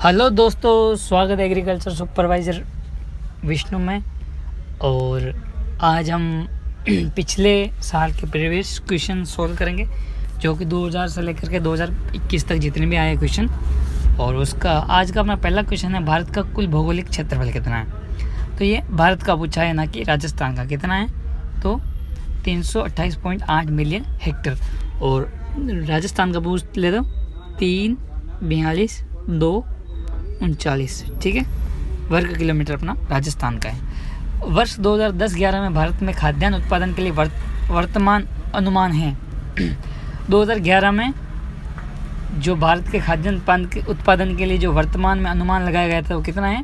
Hello दोस्तों, स्वागत है एग्रीकल्चर सुपरवाइज़र विष्णु में। और आज हम पिछले साल के प्रीवियस क्वेश्चन सोल्व करेंगे, जो कि 2000 से लेकर के 2021 तक जितने भी आए क्वेश्चन। और उसका आज का अपना पहला क्वेश्चन है, भारत का कुल भौगोलिक क्षेत्रफल कितना है। तो ये भारत का पूछा है, ना कि राजस्थान का। कितना है तो 328.8 मिलियन हेक्टेयर। और राजस्थान का पूछ ले दो 3, 42, 2, 39, ठीक है, वर्ग किलोमीटर अपना राजस्थान का है। वर्ष 2010-11 में भारत में खाद्यान्न उत्पादन के लिए वर्तमान अनुमान है 2011 में जो भारत के खाद्यान्न उत्पादन के लिए जो वर्तमान में अनुमान लगाया गया था वो कितना है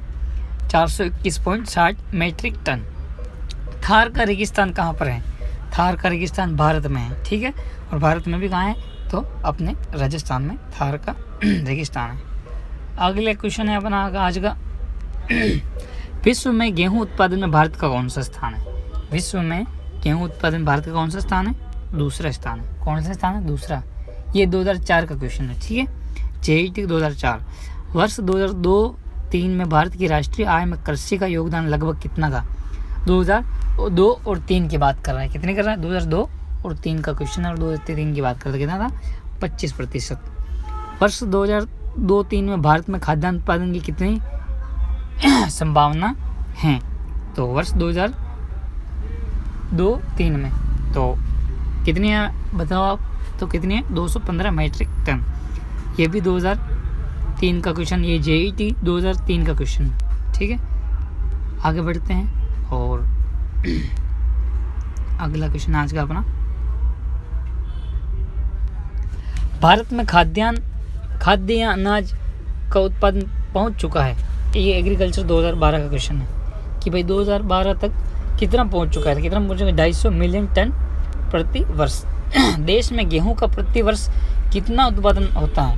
421.60 मीट्रिक टन। थार का रेगिस्तान कहाँ पर है? थार का रेगिस्तान भारत में है, ठीक है। और भारत में भी कहाँ है तो अपने राजस्थान में थार का रेगिस्तान है। अगले क्वेश्चन है अपना आज का विश्व में गेहूं उत्पादन में भारत का कौन सा स्थान है? विश्व में गेहूं उत्पादन भारत का कौन सा स्थान है? दूसरा स्थान है। कौन सा स्थान है? दूसरा। ये 2004 का क्वेश्चन है, ठीक है, JET 2004। वर्ष 2002-3 में भारत की राष्ट्रीय आय में कृषि का योगदान लगभग कितना था? 2002 और 3 की बात कर रहा है। कितनी कर रहा है? 2002 और 3 का क्वेश्चन है। और 2003 की बात कर रहे कितना था? 25%। वर्ष 2002-3 में भारत में खाद्यान्न उत्पादन की कितनी संभावना है? तो वर्ष 2002-3 में तो कितनी है बताओ आप? तो कितनी है? 215 मीट्रिक टन। ये भी 2003 का क्वेश्चन, ये JET 2003 का क्वेश्चन, ठीक है। आगे बढ़ते हैं और अगला क्वेश्चन आज का अपना, भारत में खाद्य या अनाज का उत्पादन पहुंच चुका है। ये एग्रीकल्चर 2012 का क्वेश्चन है कि भाई 2012 तक कितना पहुंच चुका है? कितना पहुंच चुका है? 250 मिलियन टन प्रति वर्ष। देश में गेहूं का प्रति वर्ष कितना उत्पादन होता है?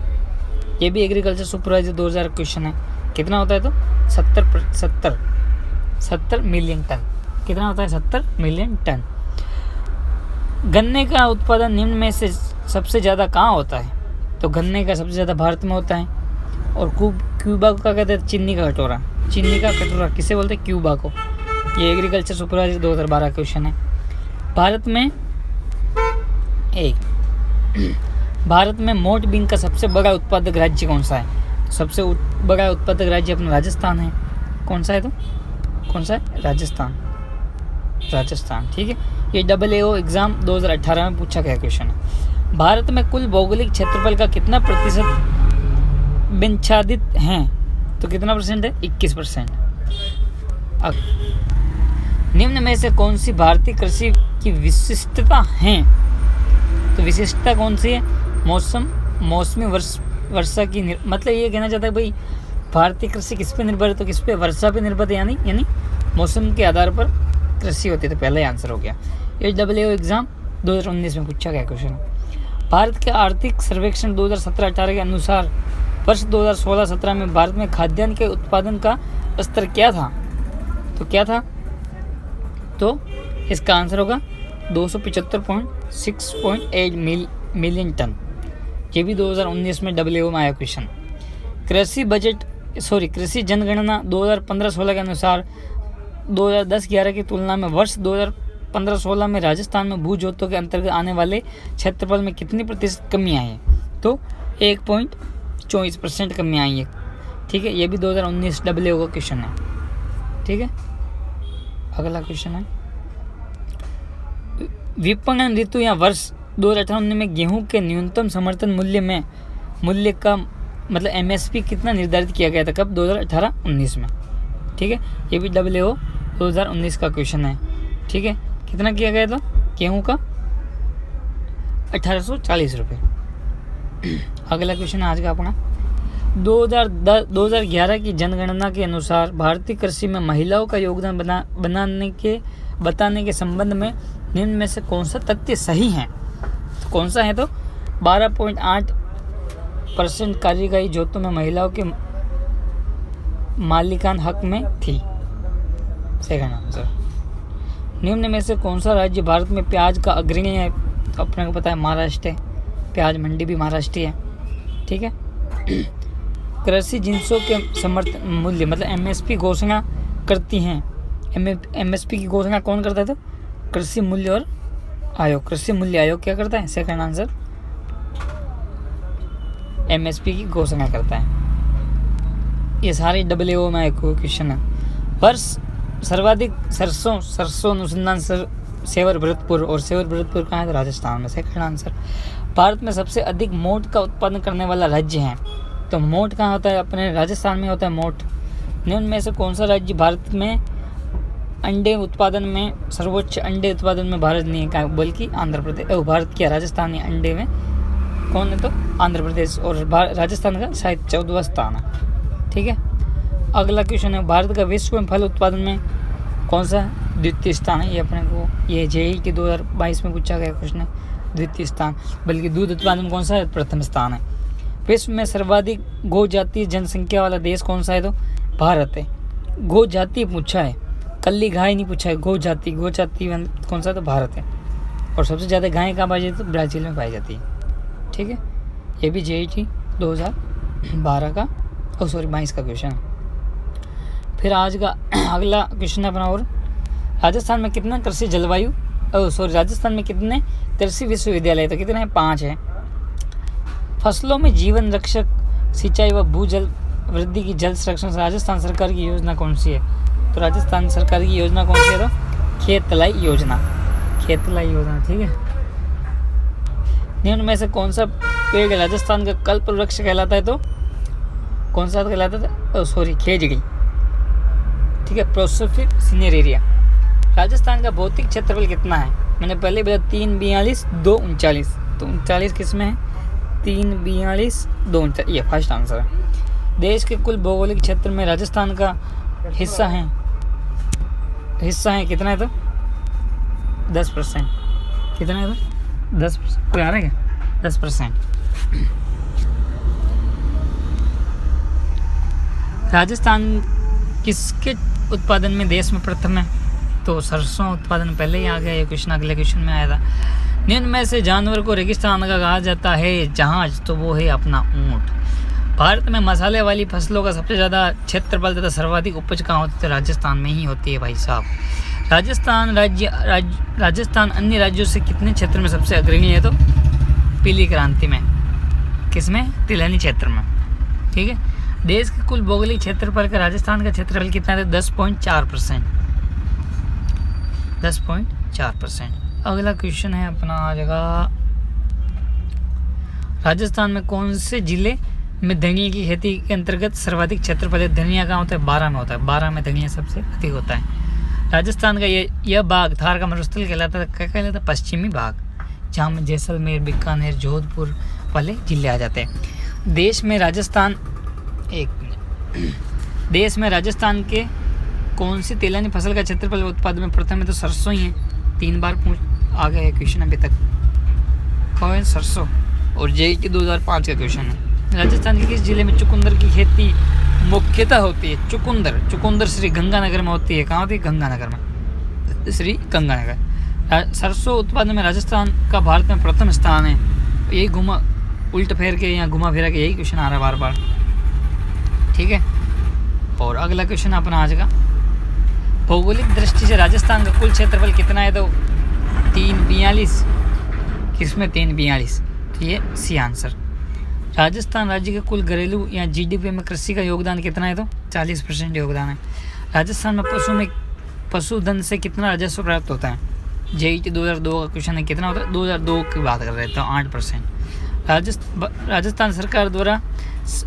ये भी एग्रीकल्चर सुपरवाइजर 2000 क्वेश्चन है। कितना होता है तो 70 मिलियन टन। कितना होता है? 70 मिलियन टन। गन्ने का उत्पादन निम्न में से सबसे ज़्यादा कहाँ होता है? तो गन्ने का सबसे ज़्यादा भारत में होता है। और क्यूबा को क्या कहते हैं? चीनी का कटोरा। चीनी का कटोरा किसे बोलते हैं? क्यूबा को। ये एग्रीकल्चर सुपरवाइजर 2012 क्वेश्चन है। भारत में मोट बीन का सबसे बड़ा उत्पादक राज्य कौन सा है? तो सबसे बड़ा उत्पादक राज्य अपना राजस्थान है। कौन सा है तो? कौन सा है? राजस्थान, ठीक है। ये AAO एग्ज़ाम 2018 में पूछा गया क्वेश्चन है। भारत में कुल भौगोलिक क्षेत्रफल का कितना प्रतिशत विच्छादित हैं? तो कितना परसेंट है? 21%। निम्न में से कौन सी भारतीय कृषि की विशिष्टता है? तो विशिष्टता कौन सी है? मौसमी वर्षा की मतलब ये कहना चाहता है भाई भारतीय कृषि किस पे निर्भर है? तो किस पे? वर्षा पे निर्भर है, यानी मौसम के आधार पर कृषि होती है। तो पहला ही आंसर हो गया। ये AAO एग्ज़ाम 2019 में पूछा गया क्वेश्चन। भारत के आर्थिक सर्वेक्षण 2017-18 के अनुसार वर्ष 2016-17 में भारत में खाद्यान्न के उत्पादन का स्तर क्या था? तो क्या था? तो इसका आंसर होगा 275.6.8 मिलियन टन। ये भी 2019 में AAO में आया क्वेश्चन। कृषि जनगणना 2015-16 के अनुसार 2010-11 की तुलना में वर्ष 2015-16 में राजस्थान में भू जोतों के अंतर्गत आने वाले क्षेत्रफल में कितनी प्रतिशत कमी आई है? तो 1.24% कमी आई है, ठीक है। ये भी 2019 AAO का क्वेश्चन है, ठीक है। अगला क्वेश्चन है, विपणन ऋतु या वर्ष 2018-19 में गेहूं के न्यूनतम समर्थन मूल्य का मतलब MSP कितना निर्धारित किया गया था? कब? 2018-19 में, ठीक है। ये भी AAO 2019 का क्वेश्चन है, ठीक है। कितना किया गया था गेहूं का? 1840 रुपये। अगला क्वेश्चन आज का अपना, 2011 की जनगणना के अनुसार भारतीय कृषि में महिलाओं का योगदान बताने के संबंध में निम्न में से कौन सा तथ्य सही है? तो कौन सा है? तो 12.8% कार्यकारी जोतों में महिलाओं के मालिकान हक में थी। Second answer. निम्न में से कौन सा राज्य भारत में प्याज का अग्रणी है? तो अपने को पता है महाराष्ट्र है। प्याज मंडी भी महाराष्ट्र है, ठीक है। कृषि जिनसों के समर्थन मूल्य मतलब एमएसपी घोषणा करती हैं। एमएसपी की घोषणा कौन करता है? तो कृषि मूल्य और आयोग, कृषि मूल्य आयोग क्या करता है? सेकंड आंसर एमएसपी की घोषणा करता है। ये सारे WO में एक क्वेश्चन है। वर्ष सर्वाधिक सरसों अनुसंधान सेवर भरतपुर, और सेवर भरतपुर कहाँ है? तो राजस्थान में, सेकंड आंसर। भारत में सबसे अधिक मोठ का उत्पादन करने वाला राज्य है, तो मोठ कहाँ होता है? अपने राजस्थान में होता है मोठ। निम्न में से कौन सा राज्य भारत में अंडे उत्पादन में सर्वोच्च? अंडे उत्पादन में भारत नहीं है बल्कि आंध्र प्रदेश। भारत क्या? राजस्थान है अंडे में, कौन है? तो आंध्र प्रदेश, और राजस्थान का शायद 14वां स्थान है। ठीक है, अगला क्वेश्चन है, भारत का विश्व में फल उत्पादन में कौन सा द्वितीय स्थान है? ये अपने को ये जेईई के 2022 में पूछा गया क्वेश्चन है, द्वितीय स्थान। बल्कि दूध उत्पादन कौन सा है? प्रथम स्थान है। विश्व में सर्वाधिक गो जातीय जनसंख्या वाला देश कौन सा है? तो भारत है। गो जाति पूछा है, कल्ली गाय नहीं पूछा है। गो जाति कौन सा है? तो भारत है। और सबसे ज़्यादा गायें कहाँ पाई जाती है? तो ब्राज़ील में पाई जाती है। ठीक है, ये भी जेईई 2012 का 22 का क्वेश्चन है। फिर आज का अगला क्वेश्चन है अपना, और राजस्थान में कितना कृषि जलवायु राजस्थान में कितने कृषि विश्वविद्यालय? तो कितने हैं? 5 है। फसलों में जीवन रक्षक सिंचाई व भूजल वृद्धि की जल संरक्षण राजस्थान सरकार की योजना कौन सी है? तो राजस्थान सरकार की योजना कौन सी है? तो खेतलाई योजना, खेतलाई योजना। ठीक है, निम्न में से कौन सा पेड़ राजस्थान का कल्प वृक्ष कहलाता है? तो कौन सा कहलाता था? खेजड़ी। ठीक है, प्रोसोफिक सिनेरेरिया। राजस्थान का भौतिक क्षेत्रफल कितना है? मैंने पहले बताया 3, 42, 2, 39। तो 39 किस में है? 3, 42, 2, 39, ये फर्स्ट आंसर है। देश के कुल भौगोलिक क्षेत्र में राजस्थान का हिस्सा है कितना है? तो 10%। कितना है? तो 10%। कोई आ रहा है क्या? 10%। राजस्थान किसके उत्पादन में देश में प्रथम है? तो सरसों उत्पादन पहले ही आ गया, ये क्वेश्चन अगले क्वेश्चन में आया था। निम्न में से जानवर को रेगिस्तान का कहा जाता है जहाज? तो वो है अपना ऊंट। भारत में मसाले वाली फसलों का सबसे ज़्यादा क्षेत्रफल तथा सर्वाधिक उपज कहाँ होती है? राजस्थान में ही होती है भाई साहब। राजस्थान अन्य राज्यों से कितने क्षेत्र में सबसे अग्रणी है? तो पीली क्रांति में। किसमें? तिलहनी क्षेत्र में। ठीक है, देश के कुल भौगोलिक क्षेत्रफल का राजस्थान का क्षेत्रफल कितना है? 10.4%। 10.4%। अगला क्वेश्चन है अपना आ जाएगा, राजस्थान में कौन से जिले में धनिया की खेती के अंतर्गत सर्वाधिक क्षेत्रफल है? धनिया कहाँ होता है? 12 में होता है। 12 में धनिया सबसे अधिक होता है। राजस्थान का यह भाग थार का मरुस्थल कहलाता है। क्या कहलाता है? पश्चिमी भाग, जहाँ में जैसलमेर, बीकानेर, जोधपुर वाले जिले आ जाते हैं। देश में राजस्थान राजस्थान के कौन सी तिलहनी फसल का क्षेत्रफल उत्पादन में प्रथम है? तो सरसों ही है। 3 बार आ गया है क्वेश्चन अभी तक। कौन है? सरसों। और जेईई 2005 का क्वेश्चन है। राजस्थान के किस जिले में चुकंदर की खेती मुख्यतः होती है? चुकंदर श्री गंगानगर में होती है। कहाँ होती है? गंगानगर में, श्री गंगानगर। सरसों उत्पादन में राजस्थान का भारत में प्रथम स्थान है। यही उल्ट फेर के या घुमा फिरा के यही क्वेश्चन आ रहा है बार बार। ठीक है, और अगला क्वेश्चन अपना आज का, भौगोलिक दृष्टि से राजस्थान का कुल क्षेत्रफल कितना है? तो 342। किसमें? 342। तो ये सी आंसर। राजस्थान राज्य के कुल घरेलू या जीडीपी में कृषि का योगदान कितना है? तो 40% योगदान है। राजस्थान में पशुधन से कितना राजस्व प्राप्त होता है? जेईई 2002 का क्वेश्चन है, कितना होता है? 2002 की बात कर रहे थे, 8%। राजस्थान सरकार द्वारा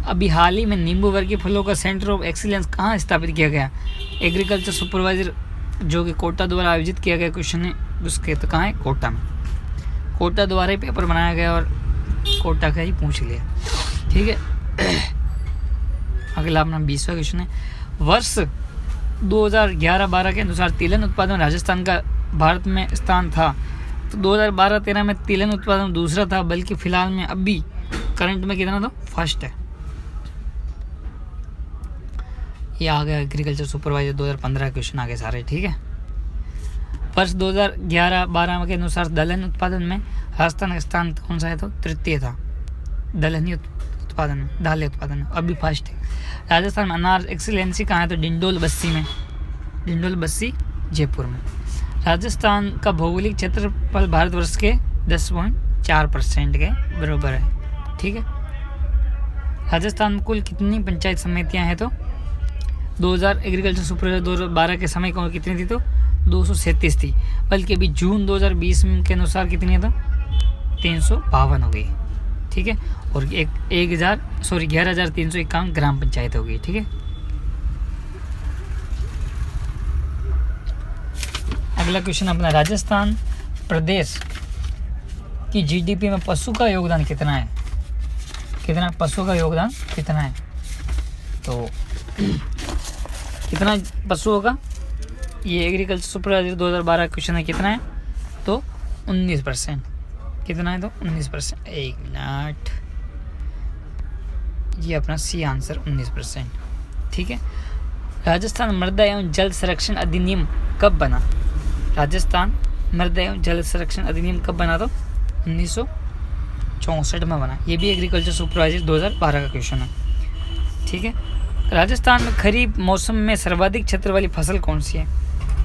अभी हाल ही में नींबू वर्गीय फलों का सेंटर ऑफ एक्सीलेंस कहाँ स्थापित किया गया? एग्रीकल्चर सुपरवाइजर जो कि कोटा द्वारा आयोजित किया गया क्वेश्चन है, उसके तो कहाँ है? कोटा में। कोटा द्वारा ही पेपर बनाया गया और कोटा का ही पूछ लिया। ठीक है, अगला अपना 20वां क्वेश्चन है, वर्ष 2011-12 के अनुसार तिलहन उत्पादन राजस्थान का भारत में स्थान था। तो 2012-13 में तिलहन उत्पादन दूसरा था, बल्कि फिलहाल में अभी करंट में कितना? तो फर्स्ट है। ये आ गया एग्रीकल्चर सुपरवाइजर 2015 क्वेश्चन आ गए सारे। ठीक है, वर्ष 2011-12 के अनुसार दलहन उत्पादन में राजस्थान का स्थान कौन सा है? तो तृतीय था। दलहनी उत्पादन में, दालें उत्पादन में अभी फर्स्ट है। राजस्थान में अनार एक्सीलेंसी कहाँ है? तो डिंडोल बस्सी में, डिंडोल बस्सी जयपुर में। राजस्थान का भौगोलिक क्षेत्रफल भारतवर्ष के 10.4% के बराबर है। ठीक है। राजस्थान में कुल कितनी पंचायत समितियां हैं? तो 2000 एग्रीकल्चर सुपर 2012 के समय को कितनी थी? तो 237 थी, बल्कि अभी जून 2020 के अनुसार कितनी है? तो 352 हो गई। ठीक है। और 11,351 ग्राम पंचायत हो गई। ठीक है। अगला क्वेश्चन अपना, राजस्थान प्रदेश की जीडीपी में पशु का योगदान कितना है? कितना पशु का योगदान कितना है? तो कितना पशु होगा? ये एग्रीकल्चर सुपरवाइजर 2012 क्वेश्चन है। कितना है? तो 19%। कितना है? तो 19%। एक मिनट, ये अपना सी आंसर 19%। ठीक है। राजस्थान मृदा एवं जल संरक्षण अधिनियम कब बना? राजस्थान मृदा एवं जल संरक्षण अधिनियम कब बना? तो 1964 में बना। ये भी एग्रीकल्चर सुपरवाइजर 2012 का क्वेश्चन है। ठीक है। राजस्थान में खरीफ मौसम में सर्वाधिक क्षेत्र वाली फसल कौन सी है?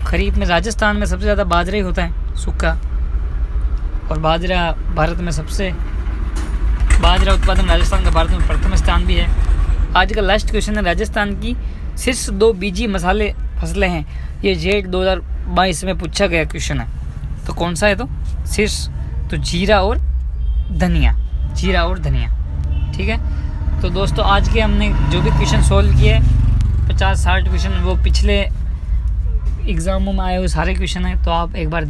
खरीफ में राजस्थान में सबसे ज़्यादा बाजरा ही होता है, सूखा, और बाजरा भारत में बाजरा उत्पादन राजस्थान का भारत में प्रथम स्थान भी है। आज का लास्ट क्वेश्चन है, राजस्थान की शीर्ष 2 बीजी मसाले फसलें हैं। ये जेट 2022 में पूछा गया क्वेश्चन है। तो कौन सा है? तो शीर्ष, तो जीरा और धनिया, जीरा और धनिया। ठीक है। तो दोस्तों आज के हमने जो भी क्वेश्चन सोल्व किए 50-60 क्वेश्चन, वो पिछले एग्जामों में आए हुए सारे क्वेश्चन हैं। तो आप एक बार